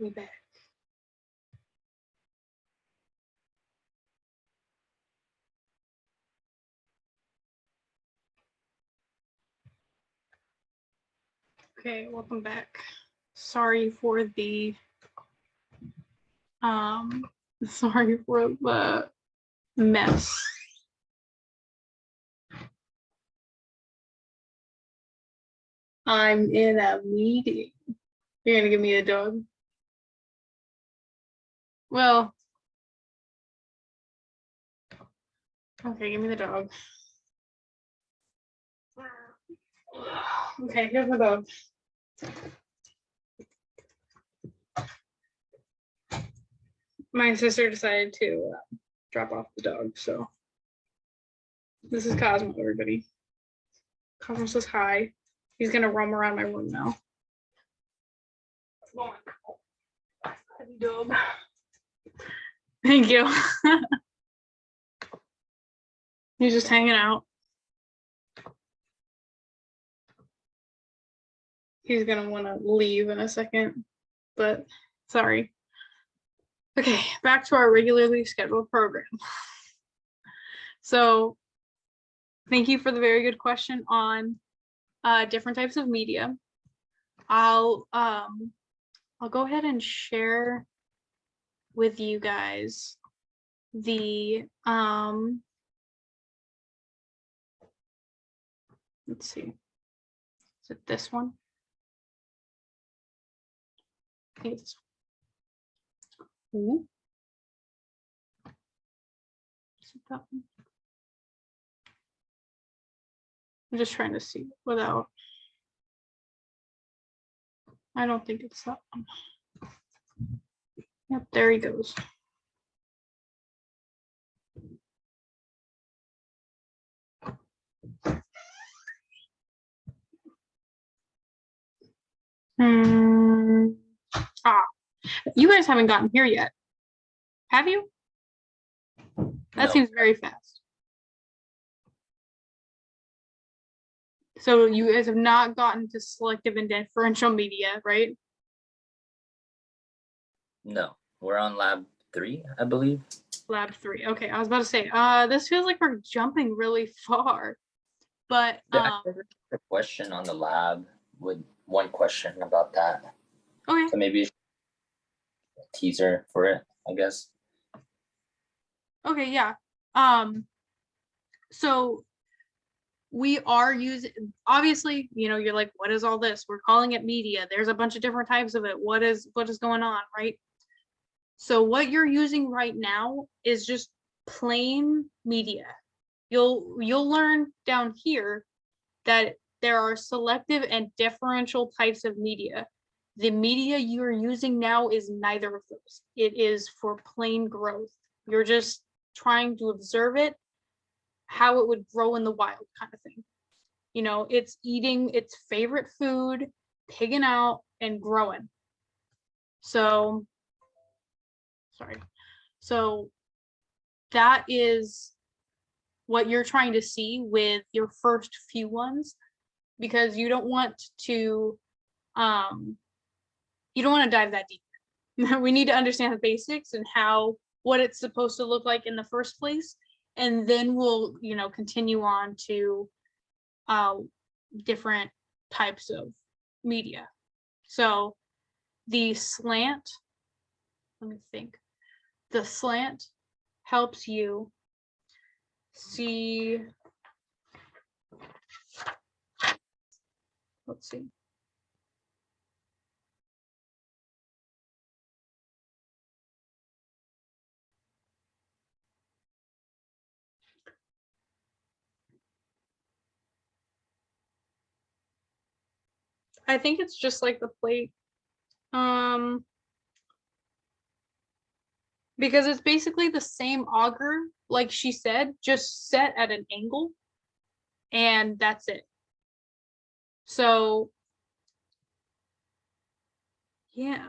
We back. Okay, welcome back. Sorry for the mess. I'm in a meeting. You're gonna give me a dog? Well, okay, give me the dog. Okay, here's my dog. My sister decided to drop off the dog, so this is Cosmo, everybody. Cosmo says hi. He's gonna roam around my room now. Heavy dog. Thank you. He's just hanging out. He's gonna want to leave in a second, but sorry. Okay, back to our regularly scheduled program. So thank you for the very good question on different types of media. I'll go ahead and share with you guys the let's see, is it this one? I think it's ooh. Is it that one? I'm just trying to see without. I don't think it's that one. Yep, there he goes. You guys haven't gotten here yet, have you? That No. seems very fast. So you guys have not gotten to selective and differential media, right? No, we're on lab 3, I believe. Lab 3. Okay, I was about to say, this feels like we're jumping really far, but a question on the lab with one question about that. Okay. So maybe a teaser for it, I guess. Okay, yeah. So we are using, obviously, you know, you're like, what is all this? We're calling it media. There's a bunch of different types of it. What is going on, right? So what you're using right now is just plain media. You'll learn down here that there are selective and differential types of media. The media you're using now is neither of those. It is for plain growth. You're just trying to observe it, how it would grow in the wild kind of thing. You know, it's eating its favorite food, pigging out, and growing. So, sorry. So that is what you're trying to see with your first few ones, because you don't want to dive that deep. We need to understand the basics and what it's supposed to look like in the first place, and then we'll, you know, continue on to different types of media. So the slant, let me think. The slant helps you see, let's see. I think it's just like the plate. Because it's basically the same auger, like she said, just set at an angle, and that's it. So yeah,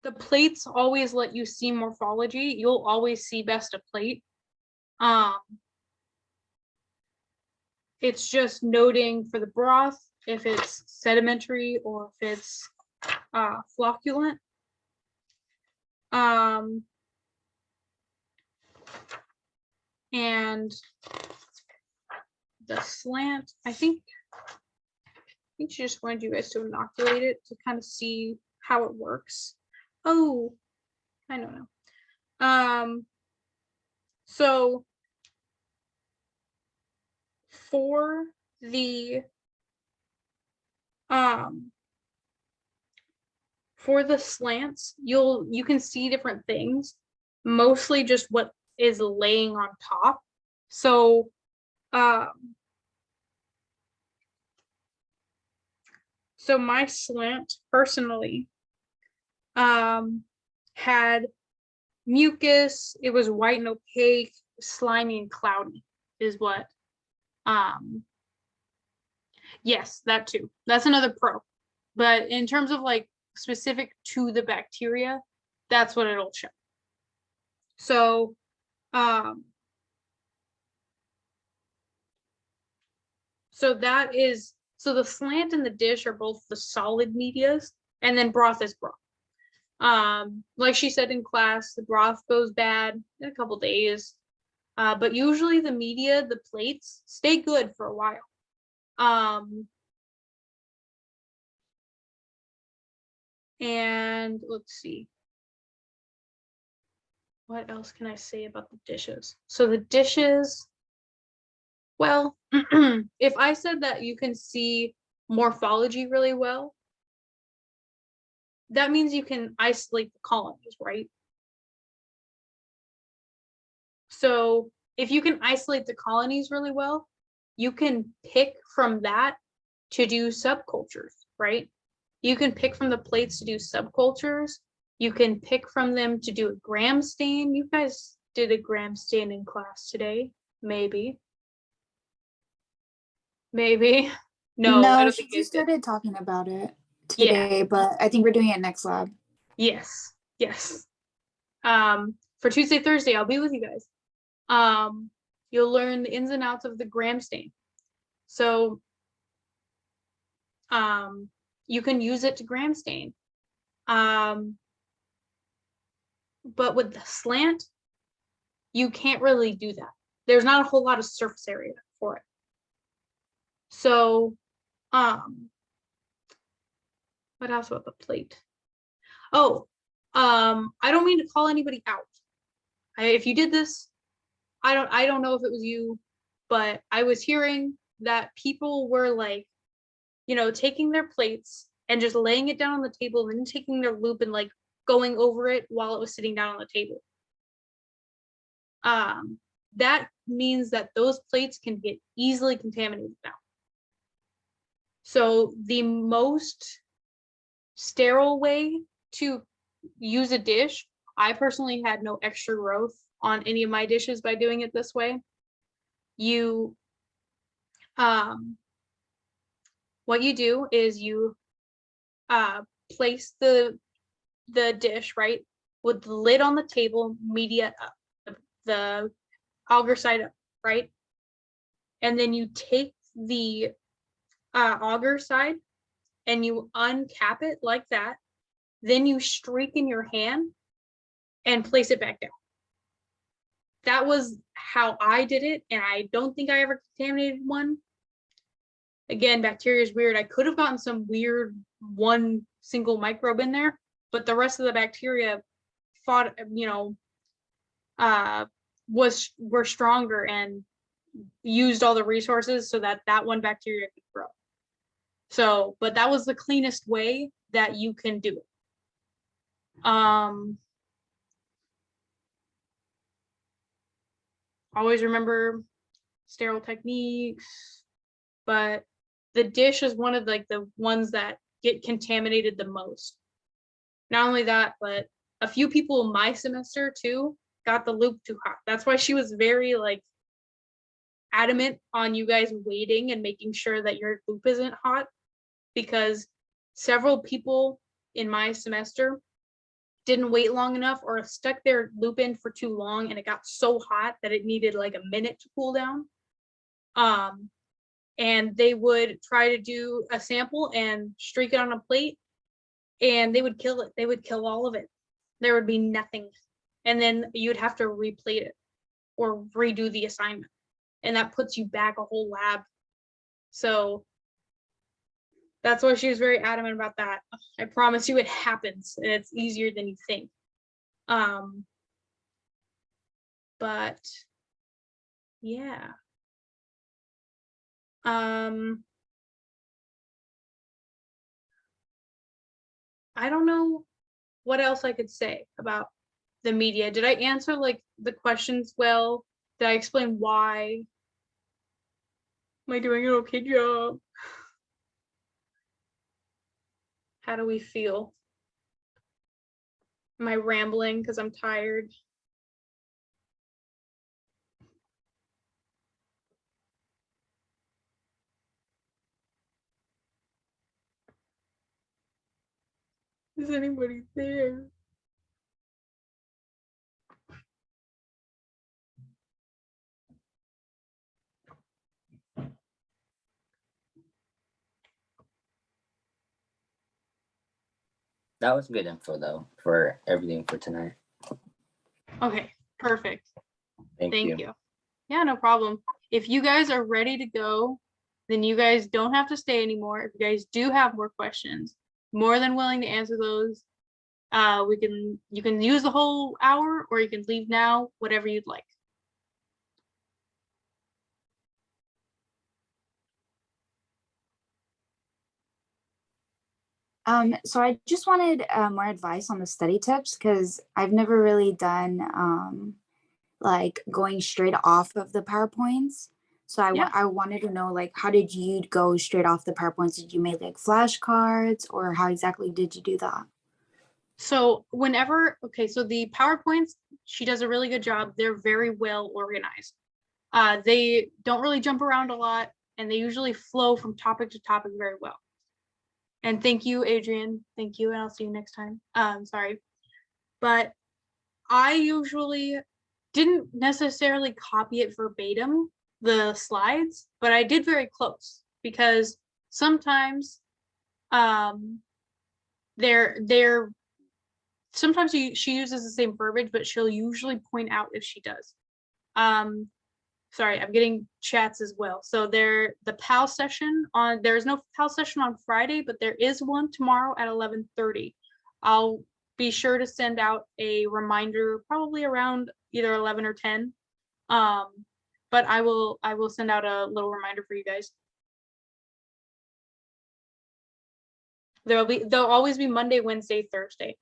the plates always let you see morphology. You'll always see best a plate. It's just noting for the broth if it's sedimentary or if it's flocculent. And the slant, I think she just wanted you guys to inoculate it to kind of see how it works. Oh, I don't know. So for the slants, you can see different things, mostly just what is laying on top. So so my slant personally had mucus. It was white and opaque, slimy and cloudy is what yes, that too. That's another pro. But in terms of like specific to the bacteria, that's what it'll show. So so the slant and the dish are both the solid medias, and then broth is broth. Like she said in class, the broth goes bad in a couple days, but usually the media, the plates, stay good for a while. And let's see, what else can I say about the dishes? So the dishes, well, if I said that you can see morphology really well, that means you can isolate the colonies, right? So if you can isolate the colonies really well, you can pick from that to do subcultures, right? You can pick from the plates to do subcultures. You can pick from them to do a gram stain. You guys did a gram stain in class today, maybe. Maybe. No, I don't think she you did. started talking about it today, but I think we're doing it next lab. Yes. For Tuesday, Thursday, I'll be with you guys. You'll learn the ins and outs of the gram stain. So you can use it to gram stain. But with the slant, you can't really do that. There's not a whole lot of surface area for it. So what else about the plate? Oh, I don't mean to call anybody out. If you did this, I don't know if it was you, but I was hearing that people were like, taking their plates and just laying it down on the table and then taking their loop and like going over it while it was sitting down on the table. That means that those plates can get easily contaminated now. So the most sterile way to use a dish, I personally had no extra growth on any of my dishes by doing it this way. You what you do is you place the dish right with the lid on the table, media up, the auger side up, right? And then you take the auger side and you uncap it like that. Then you streak in your hand and place it back down. That was how I did it, and I don't think I ever contaminated one. Again, bacteria is weird. I could have gotten some weird one single microbe in there, but the rest of the bacteria fought, were stronger and used all the resources so that one bacteria could grow. So, but that was the cleanest way that you can do it. Always remember sterile techniques, but the dish is one of like the ones that get contaminated the most. Not only that, but a few people in my semester too got the loop too hot. That's why she was very like adamant on you guys waiting and making sure that your loop isn't hot, because several people in my semester didn't wait long enough or stuck their loop in for too long and it got so hot that it needed like a minute to cool down. And they would try to do a sample and streak it on a plate and they would kill it. They would kill all of it. There would be nothing. And then you'd have to replate it or redo the assignment. And that puts you back a whole lab. So that's why she was very adamant about that. I promise you it happens, and it's easier than you think. But yeah. I don't know what else I could say about the media. Did I answer like the questions well? Did I explain why? Am I doing an okay job? How do we feel? Am I rambling because I'm tired? Is anybody there? That was good info though for everything for tonight. Okay, perfect. Thank Thank you. you. Yeah, no problem. If you guys are ready to go, then you guys don't have to stay anymore. If you guys do have more questions, more than willing to answer those. You can use the whole hour, or you can leave now, whatever you'd like. So I just wanted more advice on the study tips, because I've never really done like going straight off of the PowerPoints. So I wanted to know, like, how did you go straight off the PowerPoints? Did you make like flashcards, or how exactly did you do that? So so the PowerPoints, she does a really good job. They're very well organized. They don't really jump around a lot, and they usually flow from topic to topic very well. And thank you, Adrian. Thank you, and I'll see you next time. Sorry. But I usually didn't necessarily copy it verbatim, the slides, but I did very close, because sometimes sometimes she uses the same verbiage, but she'll usually point out if she does. Sorry, I'm getting chats as well. So there's no PAL session on Friday, but there is one tomorrow at 11:30. I'll be sure to send out a reminder probably around either 11 or 10. But I will send out a little reminder for you guys. They'll always be Monday, Wednesday, Thursday.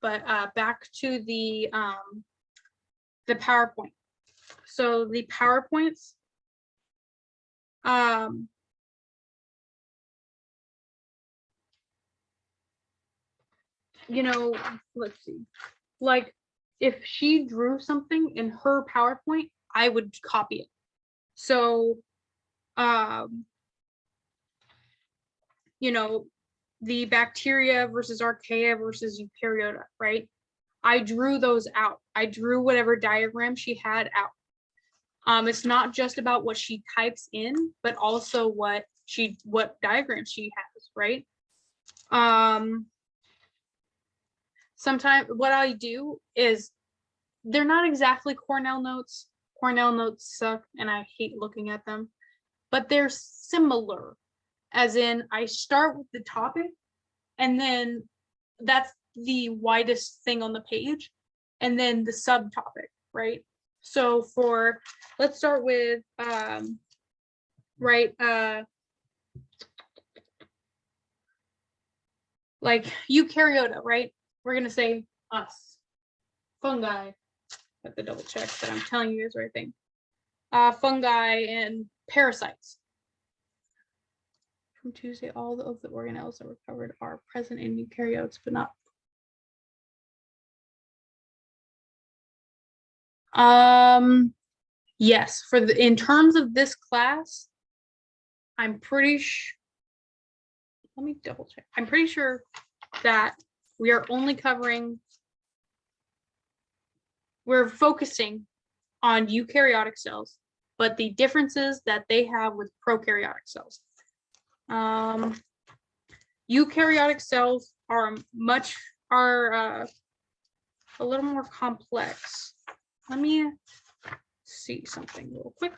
But back to the PowerPoint. So the PowerPoints, let's see, like if she drew something in her PowerPoint, I would copy it. So the bacteria versus archaea versus eukaryota, right? I drew those out. I drew whatever diagram she had out. It's not just about what she types in, but also what diagrams she has, right? Sometimes what I do is, they're not exactly Cornell notes. Cornell notes suck, and I hate looking at them, but they're similar. As in, I start with the topic, and then that's the widest thing on the page, and then the subtopic, right? So let's start with like eukaryota, right? We're gonna say us, fungi. I have to double check that I'm telling you guys the right thing. Fungi and parasites. From Tuesday, all of the organelles that were covered are present in eukaryotes, but not. Yes, in terms of this class, I'm pretty sure. Let me double check. I'm pretty sure that we're focusing on eukaryotic cells, but the differences that they have with prokaryotic cells. Eukaryotic cells are a little more complex. Let me see something real quick.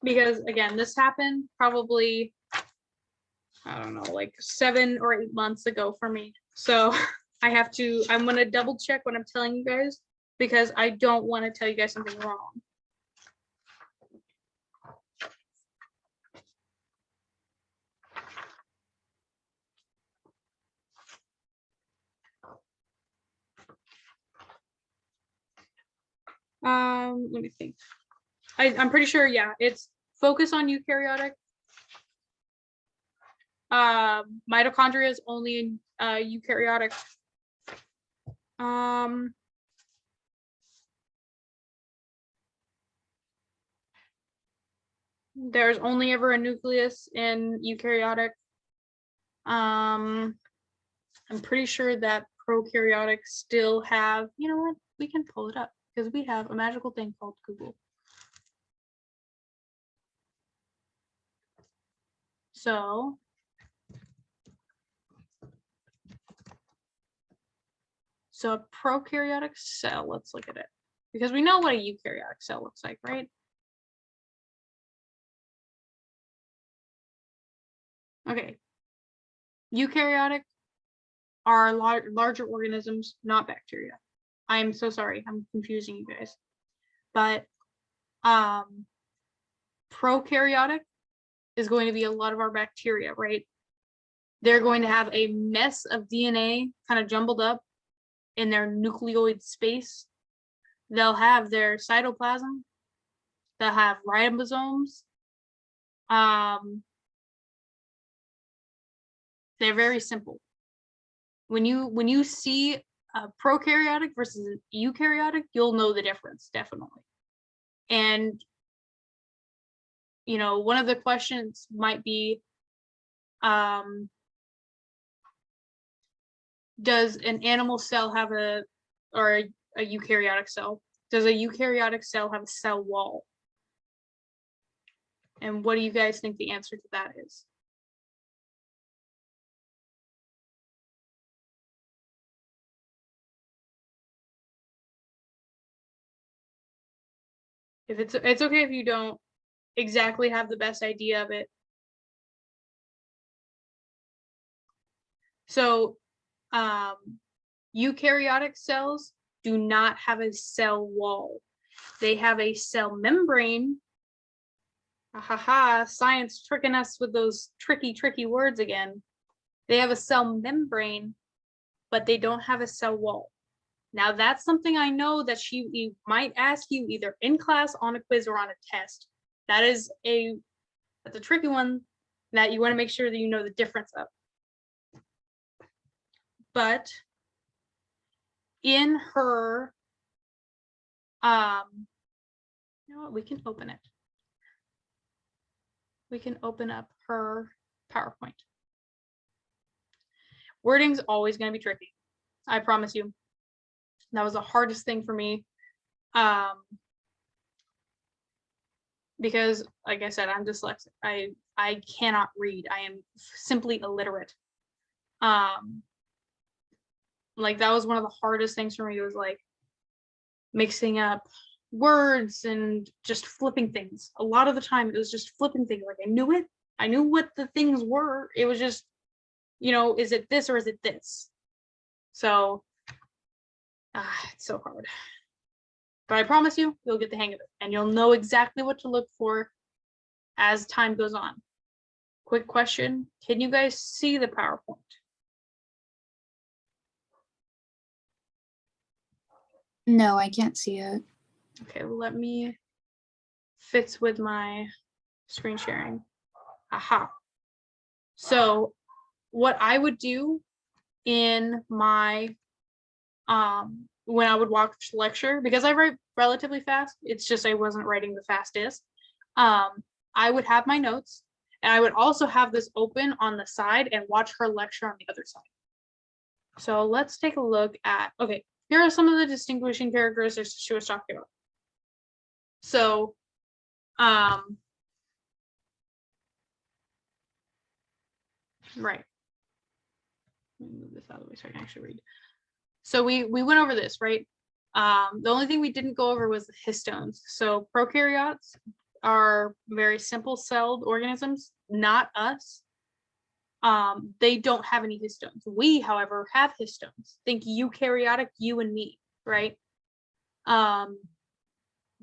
Because again, this happened probably, I don't know, like 7 or 8 months ago for me. So I'm gonna double check what I'm telling you guys because I don't want to tell you guys something wrong. Let me think. I'm pretty sure, yeah, it's focus on eukaryotic. Mitochondria is only in eukaryotic. There's only ever a nucleus in eukaryotic. I'm pretty sure that prokaryotic still have, you know what, we can pull it up because we have a magical thing called Google. So a prokaryotic cell, let's look at it because we know what a eukaryotic cell looks like, right? Okay. Eukaryotic are larger organisms, not bacteria. I'm so sorry, I'm confusing you guys. But prokaryotic is going to be a lot of our bacteria, right? They're going to have a mess of DNA kind of jumbled up in their nucleoid space. They'll have their cytoplasm. They'll have ribosomes. They're very simple. When you see a prokaryotic versus an eukaryotic, you'll know the difference, definitely. And you know, one of the questions might be, does an animal cell have a eukaryotic cell? Does a eukaryotic cell have a cell wall? And what do you guys think the answer to that is? If it's okay if you don't exactly have the best idea of it. So eukaryotic cells do not have a cell wall. They have a cell membrane. Ahaha, science tricking us with those tricky words again. They have a cell membrane, but they don't have a cell wall. Now that's something I know that she might ask you either in class, on a quiz, or on a test. That's a tricky one that you want to make sure that you know the difference of. But in her, you know what, we can open it. We can open up her PowerPoint. Wording's always going to be tricky. I promise you. That was the hardest thing for me. Because like I said, I'm dyslexic. I cannot read. I am simply illiterate. Like that was one of the hardest things for me. It was like mixing up words and just flipping things. A lot of the time it was just flipping things. Like I knew it. I knew what the things were. It was just, you know, is it this or is it this? So it's so hard. But I promise you, you'll get the hang of it and you'll know exactly what to look for as time goes on. Quick question. Can you guys see the PowerPoint? No, I can't see it. Okay, let me fix with my screen sharing. Aha. So what I would do in my, when I would watch lecture, because I write relatively fast, it's just I wasn't writing the fastest. I would have my notes and I would also have this open on the side and watch her lecture on the other side. So let's take a look at, okay, here are some of the distinguishing characteristics she was talking about. So Right. Let me move this out of the way so I can actually read. So we went over this, right? The only thing we didn't go over was the histones. So prokaryotes are very simple celled organisms, not us. They don't have any histones. We, however, have histones. Think eukaryotic, you and me, right?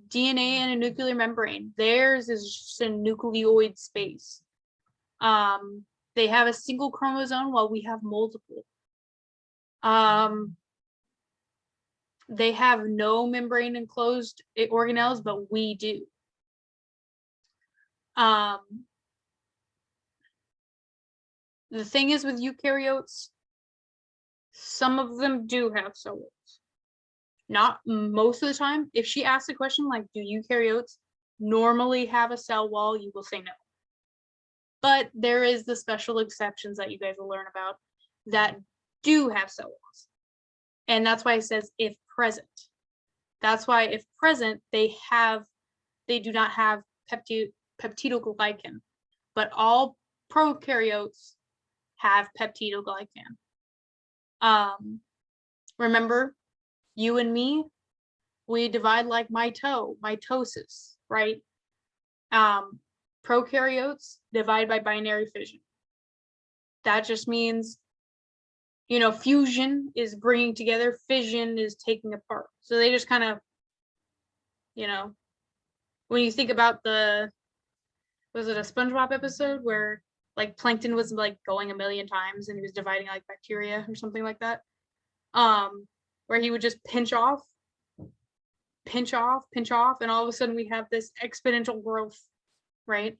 DNA and a nuclear membrane. Theirs is just a nucleoid space. They have a single chromosome while we have multiple. They have no membrane enclosed organelles, but we do. The thing is with eukaryotes, some of them do have cell walls. Not most of the time. If she asks a question like, do eukaryotes normally have a cell wall, you will say no. But there is the special exceptions that you guys will learn about that do have cell walls. And that's why it says if present. That's why if present, they do not have peptidoglycan. But all prokaryotes have peptidoglycan. Remember, you and me, we divide like mitosis, right? Prokaryotes divide by binary fission. That just means, you know, fusion is bringing together, fission is taking apart. So they just kind of, you know, when you think about was it a SpongeBob episode where like plankton was like going a million times and he was dividing like bacteria or something like that? Where he would just pinch off, and all of a sudden we have this exponential growth, right?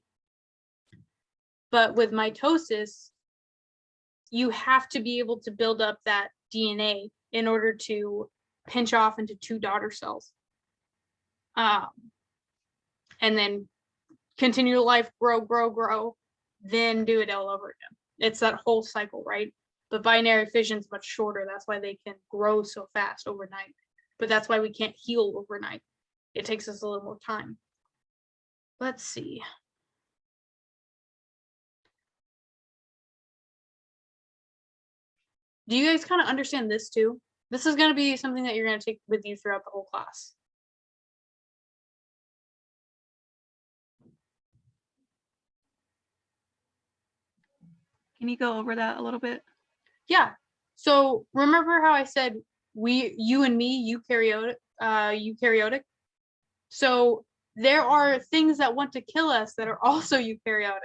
But with mitosis, you have to be able to build up that DNA in order to pinch off into two daughter cells. And then continue life, grow, then do it all over again. It's that whole cycle, right? But binary fission is much shorter. That's why they can grow so fast overnight. But that's why we can't heal overnight. It takes us a little more time. Let's see. Do you guys kind of understand this too? This is going to be something that you're going to take with you throughout the whole class. Can you go over that a little bit? Yeah. So remember how I said you and me, eukaryotic? So there are things that want to kill us that are also eukaryotic.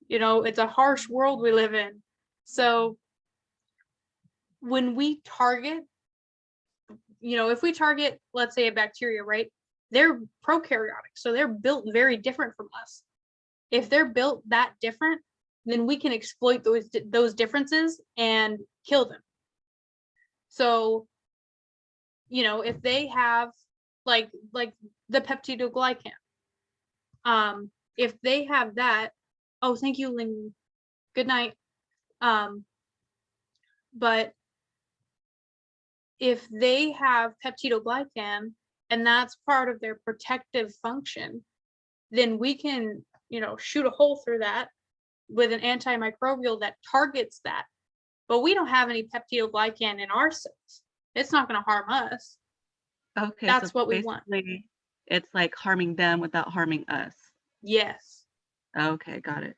You know, it's a harsh world we live in. So when we target, you know, if we target, let's say a bacteria, right? They're prokaryotic, so they're built very different from us. If they're built that different, then we can exploit those differences and kill them. So, you know, if they have like the peptidoglycan, if they have that, oh, thank you, Ling. Good night. But if they have peptidoglycan and that's part of their protective function, then we can, you know, shoot a hole through that with an antimicrobial that targets that. But we don't have any peptidoglycan in our cells. It's not going to harm us. Okay, That's so what we want. It's like harming them without harming us. Yes. Okay, got it.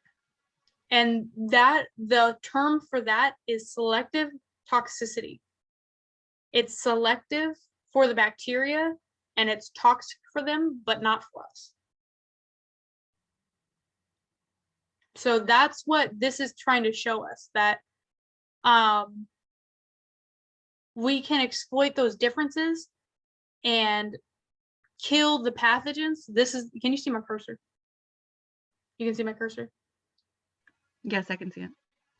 And that the term for that is selective toxicity. It's selective for the bacteria and it's toxic for them, but not for us. So that's what this is trying to show us, that we can exploit those differences and kill the pathogens. Can you see my cursor? You can see my cursor? Yes, I can see it.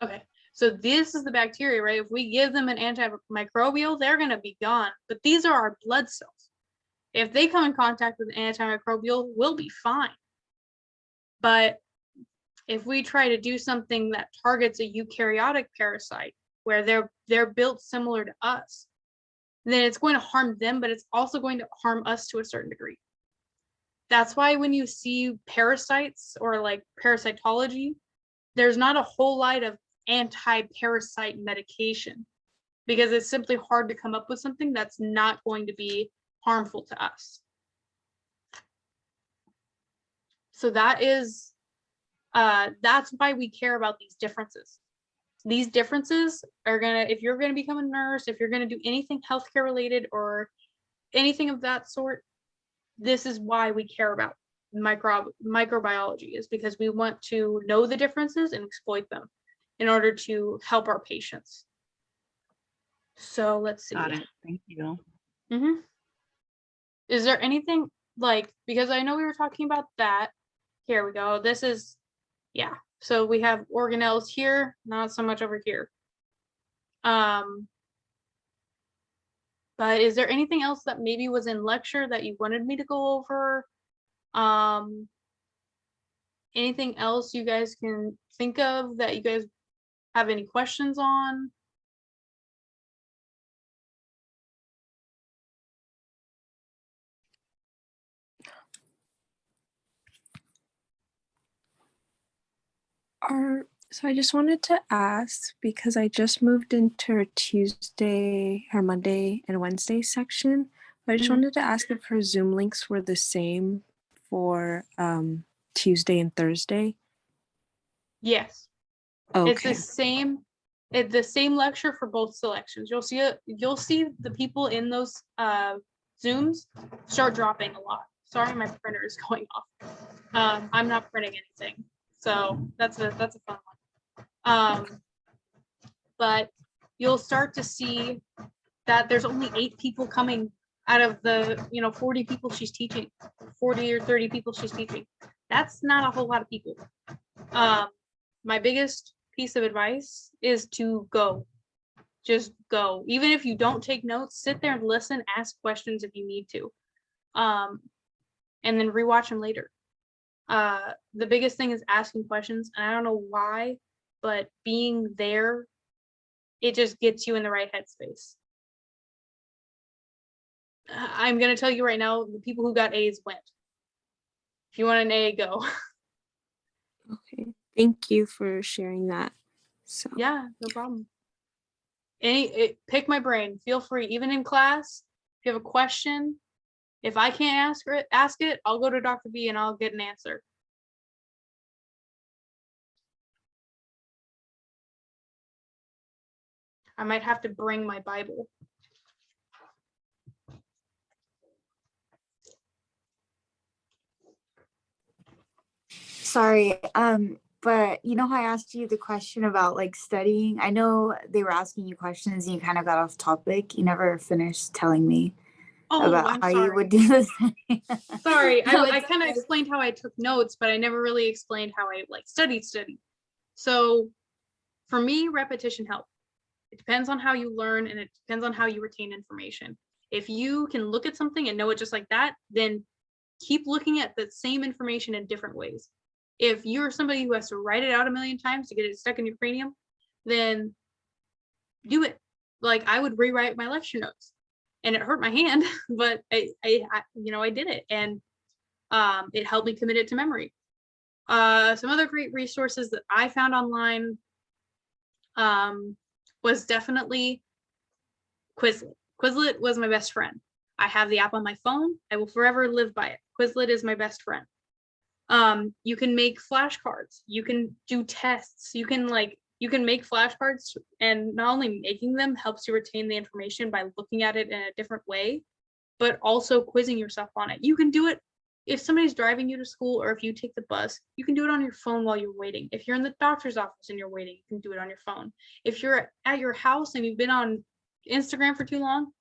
Okay. So this is the bacteria, right? If we give them an antimicrobial, they're going to be gone. But these are our blood cells. If they come in contact with an antimicrobial, we'll be fine. But if we try to do something that targets a eukaryotic parasite, where they're built similar to us, then it's going to harm them, but it's also going to harm us to a certain degree. That's why when you see parasites or like parasitology, there's not a whole lot of anti-parasite medication because it's simply hard to come up with something that's not going to be harmful to us. So that's why we care about these differences. These differences are if you're gonna become a nurse, if you're gonna do anything healthcare related or anything of that sort, this is why we care about microbiology, is because we want to know the differences and exploit them in order to help our patients. So let's see. Got it. Thank you. Mm-hmm. Is there anything like, because I know we were talking about that. Here we go. This is, yeah. So we have organelles here, not so much over here. But is there anything else that maybe was in lecture that you wanted me to go over? Anything else you guys can think of that you guys have any questions on? So I just wanted to ask, because I just moved into her Tuesday, her Monday and Wednesday section. I just wanted to ask if her Zoom links were the same for Tuesday and Thursday. Yes. Okay. It's the same lecture for both selections. You'll see the people in those Zooms start dropping a lot. Sorry, my printer is going off. I'm not printing anything, so that's a fun one. But you'll start to see that there's only 8 people coming out of the 40 people she's teaching, 40 or 30 people she's teaching. That's not a whole lot of people. My biggest piece of advice is to go. Just go. Even if you don't take notes, sit there and listen, ask questions if you need to. And then rewatch them later. The biggest thing is asking questions, and I don't know why, but being there, it just gets you in the right headspace. I'm going to tell you right now, the people who got A's went. If you want an A, go. Okay. Thank you for sharing that. So Yeah, no problem. Pick my brain. Feel free. Even in class, if you have a question, if I can't ask it, I'll go to Dr. B and I'll get an answer. I might have to bring my Bible. Sorry, but you know how I asked you the question about like studying? I know they were asking you questions and you kind of got off topic. You never finished telling me about I'm how sorry. you would do this. Sorry, No, I it's kind of okay. explained how I took notes, but I never really explained how I like studied. So for me, repetition helps. It depends on how you learn and it depends on how you retain information. If you can look at something and know it just like that, then keep looking at the same information in different ways. If you're somebody who has to write it out a million times to get it stuck in your cranium, then do it. Like I would rewrite my lecture notes and it hurt my hand, but I did it, and it helped me commit it to memory. Some other great resources that I found online was definitely Quizlet. Quizlet was my best friend. I have the app on my phone. I will forever live by it. Quizlet is my best friend. You can make flashcards. You can do tests. You can make flashcards, and not only making them helps you retain the information by looking at it in a different way, but also quizzing yourself on it. You can do it if somebody's driving you to school, or if you take the bus, you can do it on your phone while you're waiting. If you're in the doctor's office and you're waiting, you can do it on your phone. If you're at your house and you've been on Instagram for too long,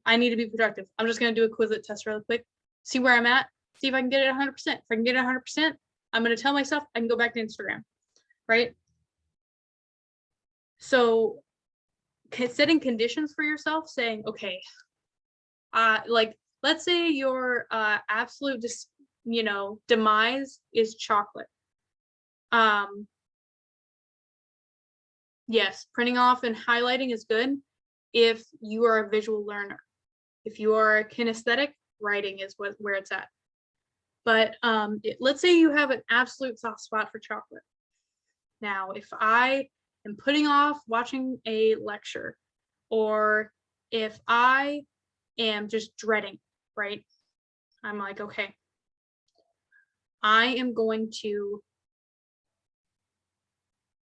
I need to be productive. I'm just going to do a Quizlet test really quick, see where I'm at, see if I can get it 100%. If I can get it 100%, I'm going to tell myself I can go back to Instagram, right? So setting conditions for yourself, saying, okay, like, let's say your absolute demise is chocolate. Yes, printing off and highlighting is good if you are a visual learner. If you are a kinesthetic, writing is where it's at. But let's say you have an absolute soft spot for chocolate. Now, if I am putting off watching a lecture, or if I am just dreading, right? I'm like, okay, I am going to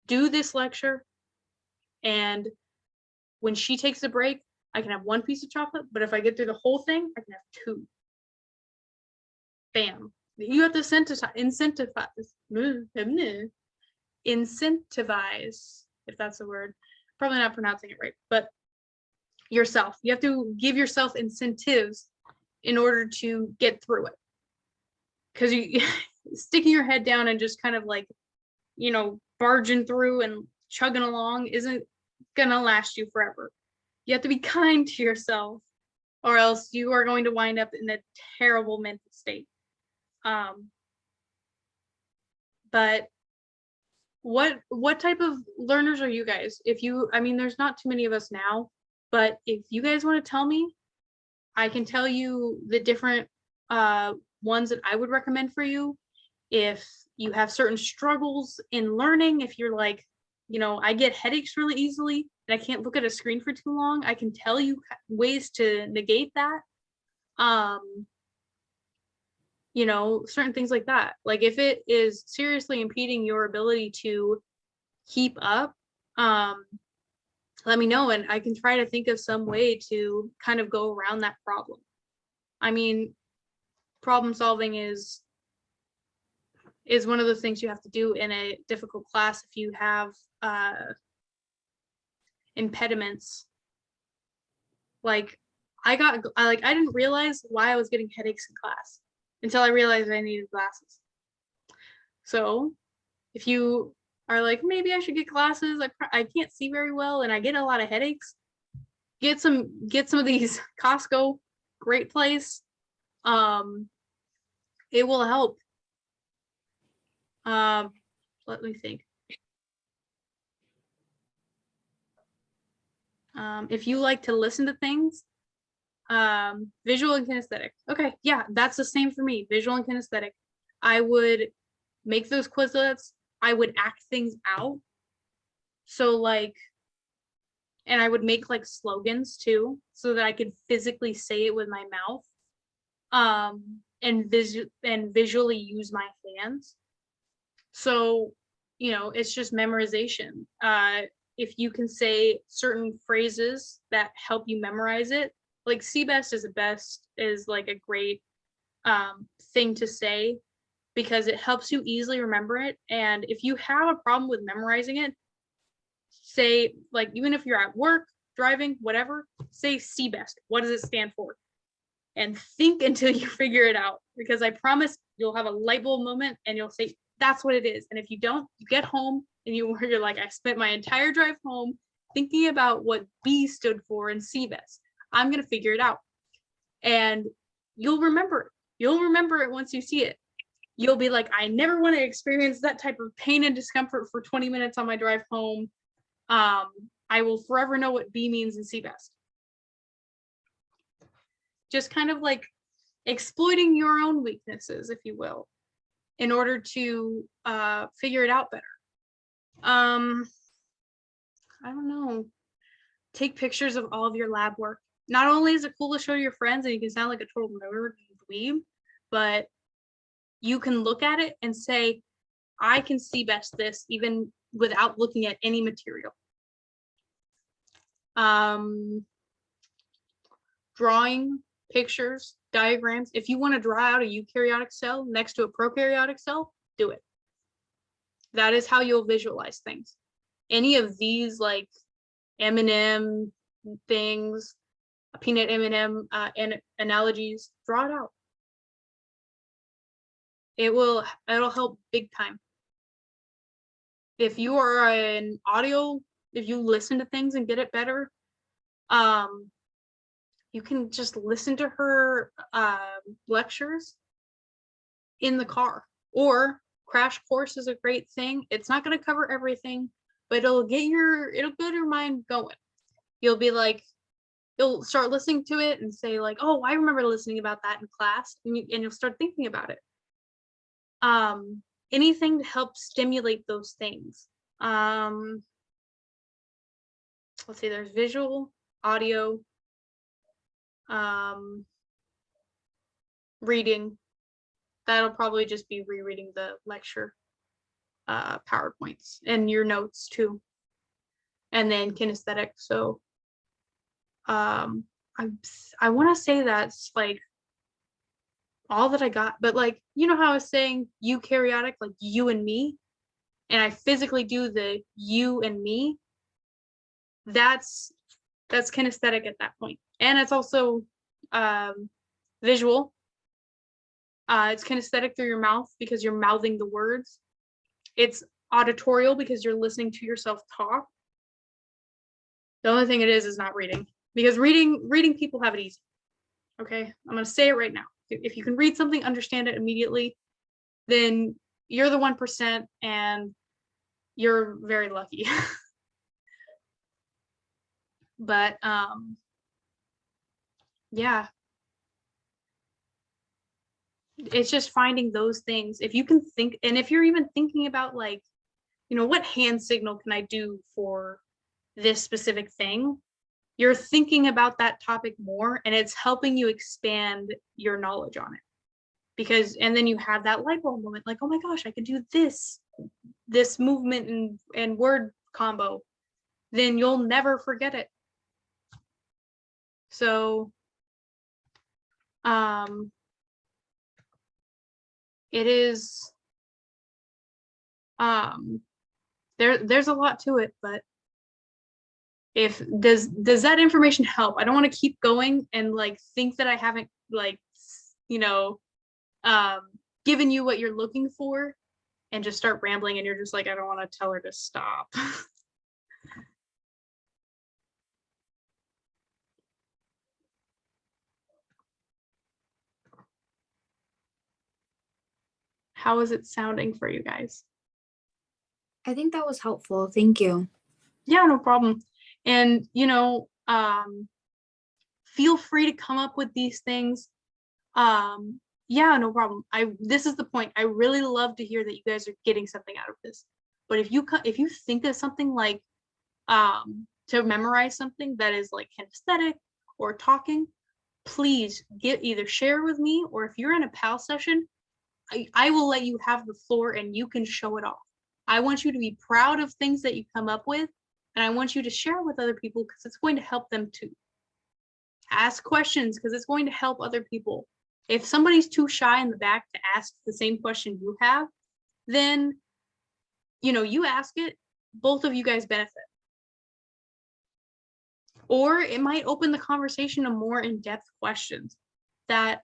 do this lecture, and when she takes a break, I can have one piece of chocolate, but if I get through the whole thing, I can have two. Bam. You have to incentivize, if that's the word. Probably not pronouncing it right, but yourself. You have to give yourself incentives in order to get through it. Because you sticking your head down and just kind of like, you know, barging through and chugging along isn't gonna last you forever. You have to be kind to yourself, or else you are going to wind up in a terrible mental state. But what type of learners are you guys? I mean, there's not too many of us now, but if you guys want to tell me, I can tell you the different ones that I would recommend for you. If you have certain struggles in learning, if you're like, you know, I get headaches really easily and I can't look at a screen for too long, I can tell you ways to negate that. You know, certain things like that. Like if it is seriously impeding your ability to keep up, let me know and I can try to think of some way to kind of go around that problem. I mean, problem solving is one of the things you have to do in a difficult class if you have impediments. Like I didn't realize why I was getting headaches in class until I realized I needed glasses. So if you are like, maybe I should get glasses, I can't see very well and I get a lot of headaches, get some of these. Costco, great place. It will help. Let me think. If you like to listen to things, visual and kinesthetic. Okay, yeah, that's the same for me. Visual and kinesthetic. I would make those Quizlets. I would act things out. So like, and I would make like slogans too, so that I could physically say it with my mouth, and visually use my hands. So, you know, it's just memorization. If you can say certain phrases that help you memorize it, like CBEST is like a great thing to say because it helps you easily remember it. And if you have a problem with memorizing it, say, like, even if you're at work, driving, whatever, say CBEST. What does it stand for? And think until you figure it out, because I promise you'll have a light bulb moment and you'll say, that's what it is. And if you don't, you get home and you're like, I spent my entire drive home thinking about what B stood for in CBEST. I'm going to figure it out. And you'll remember it. You'll remember it once you see it. You'll be like, I never want to experience that type of pain and discomfort for 20 minutes on my drive home. I will forever know what B means in CBEST. Just kind of like exploiting your own weaknesses, if you will, in order to figure it out better. I don't know. Take pictures of all of your lab work. Not only is it cool to show your friends and you can sound like a total nerd dweeb, but you can look at it and say, I can see best this even without looking at any material. Drawing pictures, diagrams. If you want to draw out a eukaryotic cell next to a prokaryotic cell, do it. That is how you'll visualize things. Any of these like M&M things, peanut M&M and analogies, draw it out. It'll help big time. If you are an audio, if you listen to things and get it better, you can just listen to her lectures in the car, or Crash Course is a great thing. It's not going to cover everything, but it'll get your mind going. You'll be like, you'll start listening to it and say like, oh, I remember listening about that in class, and you'll start thinking about it. anything to help stimulate those things. Let's see, there's visual, audio, reading. That'll probably just be rereading the lecture PowerPoints and your notes too. And then kinesthetic. So I want to say that's like all that I got, but like, you know how I was saying eukaryotic, like you and me, and I physically do the you and me. That's kinesthetic at that point. And it's also visual. It's kinesthetic through your mouth because you're mouthing the words. It's auditorial because you're listening to yourself talk. The only thing it is not reading, because reading people have it easy. Okay, I'm gonna say it right now. If you can read something, understand it immediately, then you're the 1% and you're very lucky. But yeah, it's just finding those things. If you can think, and if you're even thinking about like, you know, what hand signal can I do for this specific thing, you're thinking about that topic more, and it's helping you expand your knowledge on it. Because, and then you have that light bulb moment, like, oh my gosh, I could do this movement and word combo, then you'll never forget it. So it is there's a lot to it, but if does that information help? I don't want to keep going and like think that I haven't, like, you know, given you what you're looking for and just start rambling and you're just like, I don't want to tell her to stop. How is it sounding for you guys? I think that was helpful. Thank you. Yeah, no problem. And, you know, feel free to come up with these things. Yeah, no problem. This is the point. I really love to hear that you guys are getting something out of this. But if you think of something like to memorize something that is like kinesthetic or talking, please either share with me, or if you're in a PAL session, I will let you have the floor and you can show it off. I want you to be proud of things that you come up with, and I want you to share with other people because it's going to help them too. Ask questions because it's going to help other people. If somebody's too shy in the back to ask the same question you have, then, you know, you ask it, both of you guys benefit. Or it might open the conversation to more in-depth questions that,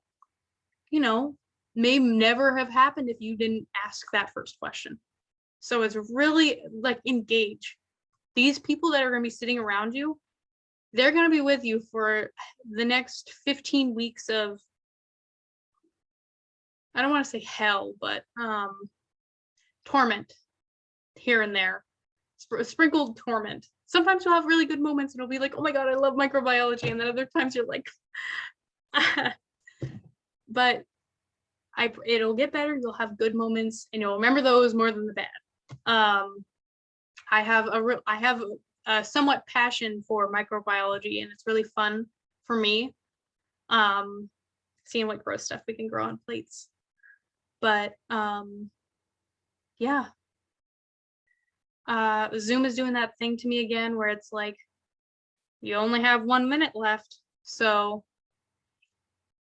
you know, may never have happened if you didn't ask that first question. So it's really like engage. These people that are going to be sitting around you, they're going to be with you for the next 15 weeks of, I don't want to say hell, but torment here and there, sprinkled torment. Sometimes you'll have really good moments and it'll be like, oh my God, I love microbiology. And then other times you're like, but it'll get better. You'll have good moments and you'll remember those more than the bad. I have a somewhat passion for microbiology, and it's really fun for me. Seeing what gross stuff we can grow on plates. But yeah. Zoom is doing that thing to me again where it's like, you only have 1 minute left. So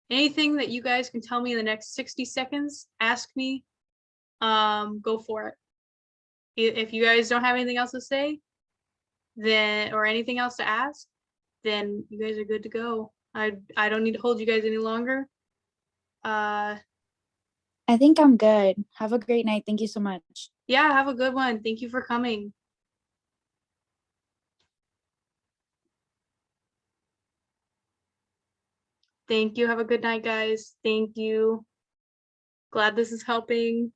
anything that you guys can tell me in the next 60 seconds, ask me, go for it. If you guys don't have anything else to say, then, or anything else to ask, then you guys are good to go. I don't need to hold you guys any longer. I think I'm good. Have a great night. Thank you so much. Yeah, have a good one. Thank you for coming. Thank you. Have a good night, guys. Thank you. Glad this is helping.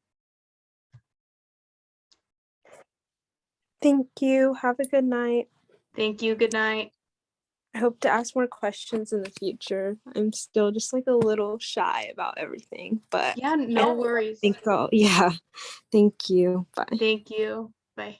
Thank you. Have a good night. Thank you. Good night. I hope to ask more questions in the future. I'm still just like a little shy about everything, but Yeah, no worries. yeah. Thank you. Bye. Thank you. Bye.